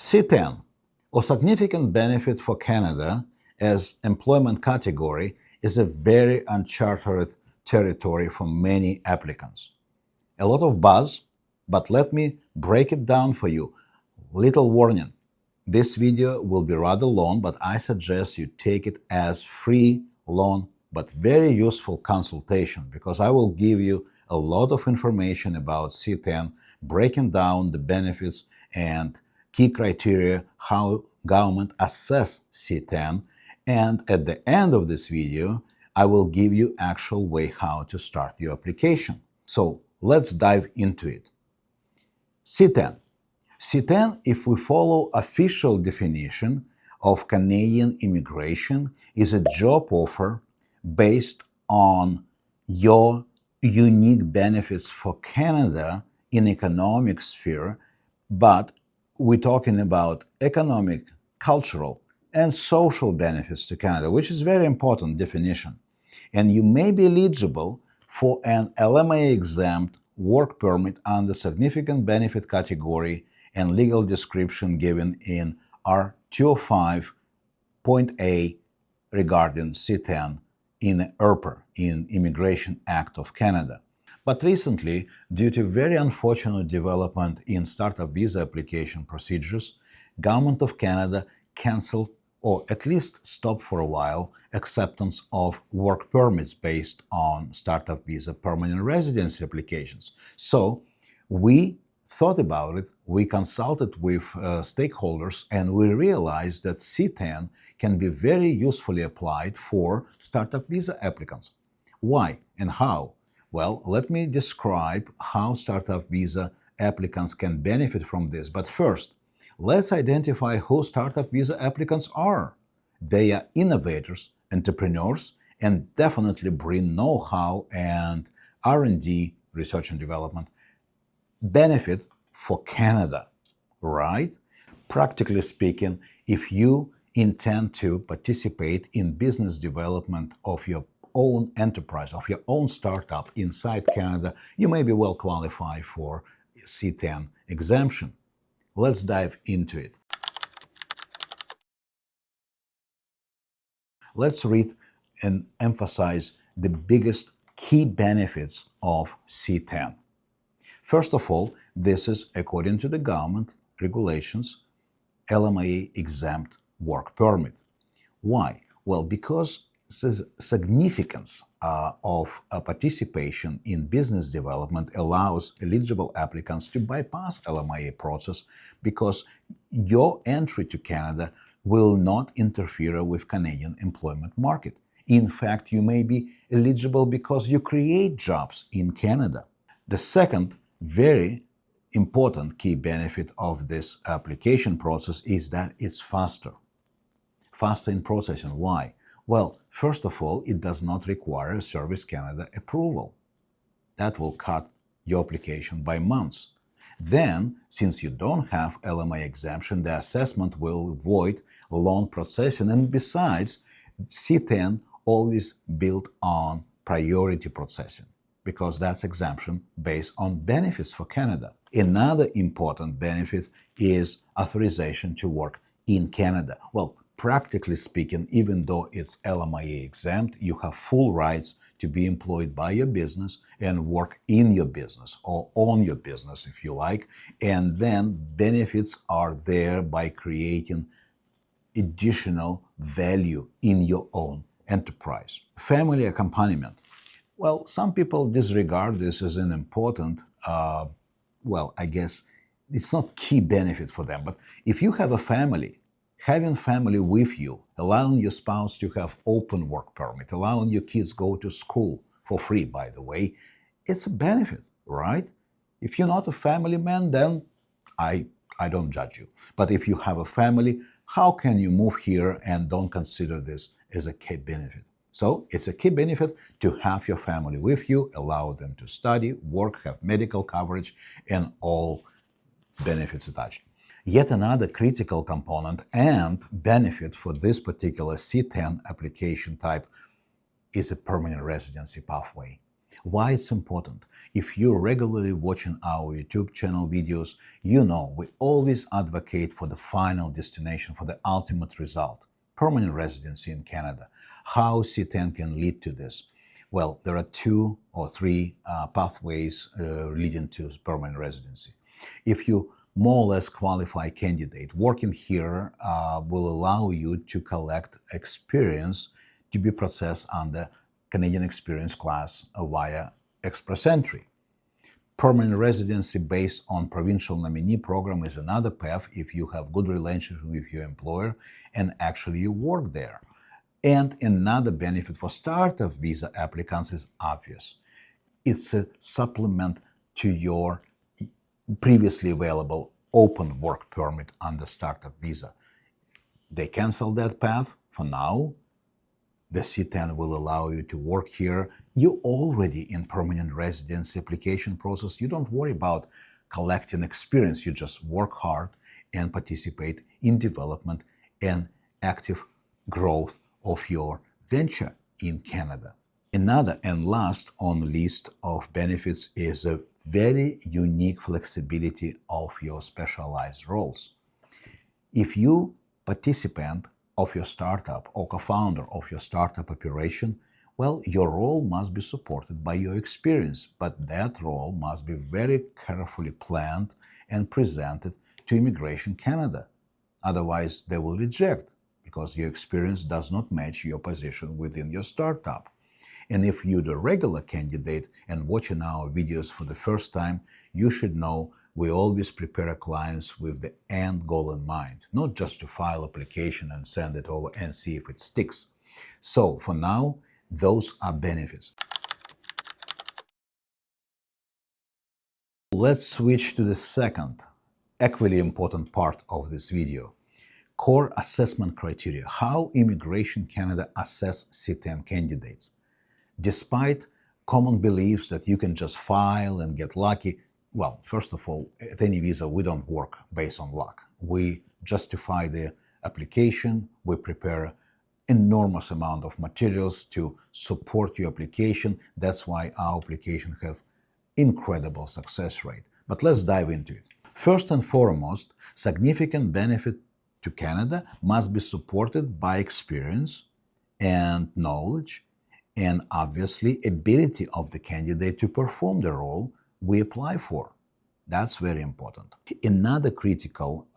C10, or significant benefit for Canada as employment category, is a very uncharted territory for many applicants. A lot of buzz, but let me break it down for you. Little warning, this video will be rather long, but I suggest you take it as free, long, but very useful consultation, because I will give you a lot of information about C10, breaking down the benefits and key criteria, how government assess C10, and at the end of this video, I will give you actual way how to start your application. So let's dive into it. C10. C10, if we follow official definition of Canadian immigration, is a job offer based on your unique benefits for Canada in economic sphere, but we're talking about economic, cultural, and social benefits to Canada, which is very important definition. And you may be eligible for an LMIA-exempt work permit under significant benefit category and legal description given in R205.A regarding C10 in IRPA, in Immigration Act of Canada. But recently, due to very unfortunate development in startup visa application procedures, Government of Canada cancelled, or at least stopped for a while, acceptance of work permits based on startup visa permanent residency applications. So we thought about it, we consulted with stakeholders, and we realized that C10 can be very usefully applied for startup visa applicants. Why and how? Well, let me describe how startup visa applicants can benefit from this. But first, let's identify who startup visa applicants are. They are innovators, entrepreneurs, and definitely bring know-how and R&D, research and development, benefit for Canada, right? Practically speaking, if you intend to participate in business development of your own enterprise, of your own startup inside Canada, you may be well qualified for C10 exemption. Let's dive into it. Let's read and emphasize the biggest key benefits of C10. First of all, this is, according to the government regulations, LMIA-exempt work permit. Why? Well, because the significance of participation in business development allows eligible applicants to bypass LMIA process, because your entry to Canada will not interfere with Canadian employment market. In fact, you may be eligible because you create jobs in Canada. The second very important key benefit of this application process is that it's faster in processing. Why? Well, first of all, it does not require Service Canada approval. That will cut your application by months. Then, since you don't have LMIA exemption, the assessment will avoid long processing. And besides, C10 always built on priority processing, because that's exemption based on benefits for Canada. Another important benefit is authorization to work in Canada. Well, practically speaking, even though it's LMIA exempt, you have full rights to be employed by your business and work in your business or own your business, if you like. And then benefits are there by creating additional value in your own enterprise. Family accompaniment. Well, some people disregard this as an important, well, I guess it's not key benefit for them. But if you have a family, having family with you, allowing your spouse to have open work permit, allowing your kids go to school for free, by the way, it's a benefit, right? If you're not a family man, then I don't judge you. But if you have a family, how can you move here and don't consider this as a key benefit? So it's a key benefit to have your family with you, allow them to study, work, have medical coverage, and all benefits attached. Yet another critical component and benefit for this particular C10 application type is a permanent residency pathway. Why it's important? If you're regularly watching our YouTube channel videos, you know we always advocate for the final destination, for the ultimate result, permanent residency in Canada. How C10 can lead to this? Well, there are two or three pathways leading to permanent residency. If you more or less qualified candidate, working here will allow you to collect experience to be processed under Canadian Experience class via Express Entry. Permanent residency based on provincial nominee program is another path if you have good relationship with your employer and actually you work there. And another benefit for startup visa applicants is obvious. It's a supplement to your previously available open work permit under startup visa. They cancel that path for now. The C10 will allow you to work here. You're already in permanent residency application process. You don't worry about collecting experience. You just work hard and participate in development and active growth of your venture in Canada. Another and last on the list of benefits is a very unique flexibility of your specialized roles. If you participant of your startup or co-founder of your startup operation, well, your role must be supported by your experience, but that role must be very carefully planned and presented to Immigration Canada. Otherwise, they will reject because your experience does not match your position within your startup. And if you're the regular candidate and watching our videos for the first time, you should know we always prepare our clients with the end goal in mind, not just to file application and send it over and see if it sticks. So for now, those are benefits. Let's switch to the second, equally important part of this video. Core assessment criteria, how Immigration Canada assess C10 candidates. Despite common beliefs that you can just file and get lucky, well, first of all, at Anyvisa, we don't work based on luck. We justify the application, we prepare enormous amount of materials to support your application. That's why our application have incredible success rate. But let's dive into it. First and foremost, significant benefit to Canada must be supported by experience and knowledge and obviously ability of the candidate to perform the role we apply for. That's very important. Another critical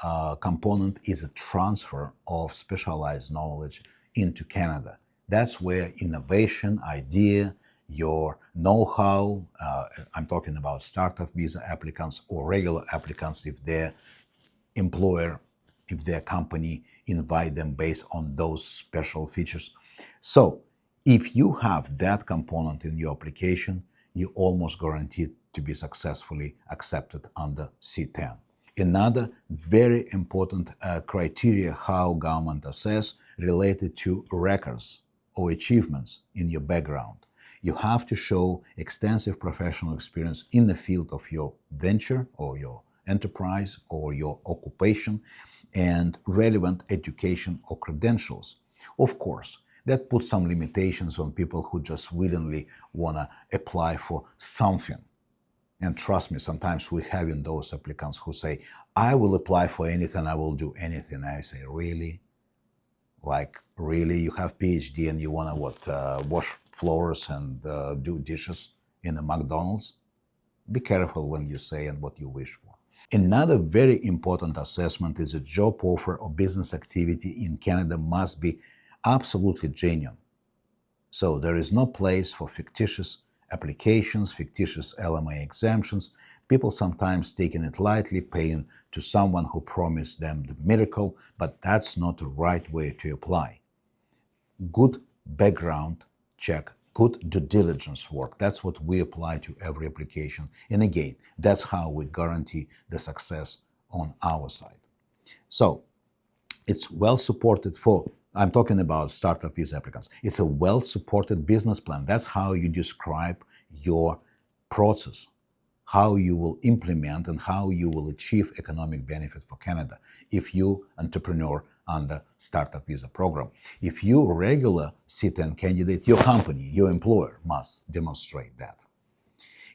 component is a transfer of specialized knowledge into Canada. That's where innovation, idea, your know-how, I'm talking about startup visa applicants or regular applicants if their employer, if their company invite them based on those special features. So if you have that component in your application, you're almost guaranteed to be successfully accepted under C10. Another very important criteria how government assess related to records or achievements in your background. You have to show extensive professional experience in the field of your venture or your enterprise or your occupation and relevant education or credentials. Of course, that puts some limitations on people who just willingly want to apply for something. And trust me, sometimes we have in those applicants who say, I will apply for anything, I will do anything. I say, really? Like, really? You have PhD and you want to wash floors and do dishes in a McDonald's? Be careful when you say and what you wish for. Another very important assessment is a job offer or business activity in Canada must be absolutely genuine. So there is no place for fictitious applications, fictitious LMIA exemptions. People sometimes taking it lightly, paying to someone who promised them the miracle, but that's not the right way to apply. Good background check, good due diligence work. That's what we apply to every application. And again, that's how we guarantee the success on our side. So it's well supported for, I'm talking about startup visa applicants. It's a well supported business plan. That's how you describe your process, how you will implement and how you will achieve economic benefit for Canada if you entrepreneur under startup visa program. If you regular C10 candidate, your company, your employer must demonstrate that.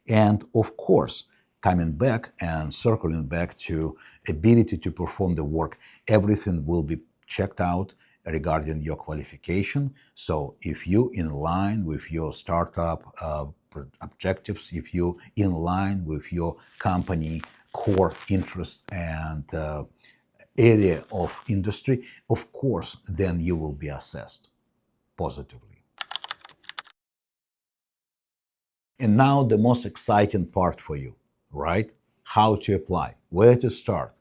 And of course, coming back and circling back to ability to perform the work, everything will be checked out regarding your qualification. So if you in line with your startup objectives, if you in line with your company core interests and area of industry, of course, then you will be assessed positively. And now the most exciting part for you, right? How to apply, where to start.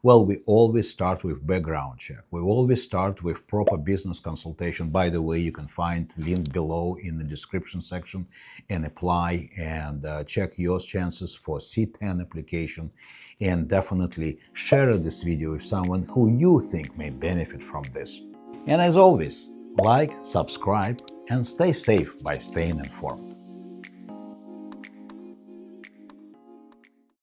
Well, we always start with background check. We always start with proper business consultation. By the way, you can find link below in the description section and apply and check your chances for C10 application. And definitely share this video with someone who you think may benefit from this. And as always, like, subscribe, and stay safe by staying informed.